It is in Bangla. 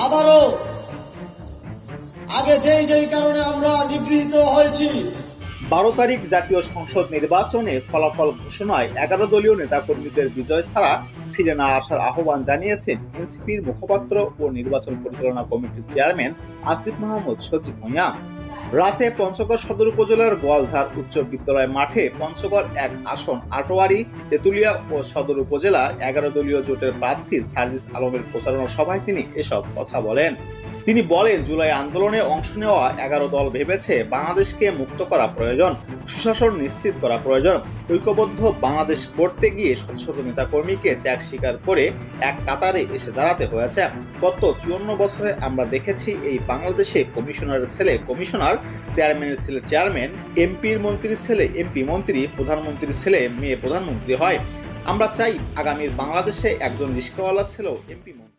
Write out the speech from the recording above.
আবারও আগে যেই কারণে আমরা নিগৃহীত হয়েছি। 12 তারিখ জাতীয় সংসদ নির্বাচনে ফলাফল ঘোষণায় 11 দলীয় নেতাকর্মীদের বিজয় ছাড়া ফিরে না আসার আহ্বান জানিয়েছেন এনসিপির মুখপাত্র ও নির্বাচন পরিচালনা কমিটির চেয়ারম্যান আসিফ মাহমুদ সজীব ভূঁইয়া। রাতে পঞ্চগড় সদর উপজেলার গোয়ালঝাড় উচ্চ বিদ্যালয় মাঠে পঞ্চগড় 1 আসন আটোয়ারি, তেতুলিয়া ও সদর উপজেলার 11 দলীয় জোটের প্রার্থী সার্জিস আলমের প্রচারণা সভায় তিনি এসব কথা বলেন। তিনি বলেন, জুলাই আন্দোলনে অংশ নেওয়া 11 দল ভেবেছে বাংলাদেশকে মুক্ত করা প্রয়োজন, সুশাসন নিশ্চিত করা প্রয়োজন। ঐক্যবদ্ধ বাংলাদেশ গড়তে গিয়ে শত শত নেতাকর্মীকে ত্যাগ স্বীকার করে এক কাতারে এসে দাঁড়াতে হয়েছে। গত 54 বছরে আমরা দেখেছি এই বাংলাদেশে কমিশনারের ছেলে কমিশনার, চেয়ারম্যানের ছেলে চেয়ারম্যান, এমপির মন্ত্রীর ছেলে এমপি মন্ত্রী, প্রধানমন্ত্রীর ছেলে মেয়ে প্রধানমন্ত্রী হয়। আমরা চাই আগামীর বাংলাদেশে একজন রিস্কাওয়ালা ছেলেও এমপি মন্ত্রী।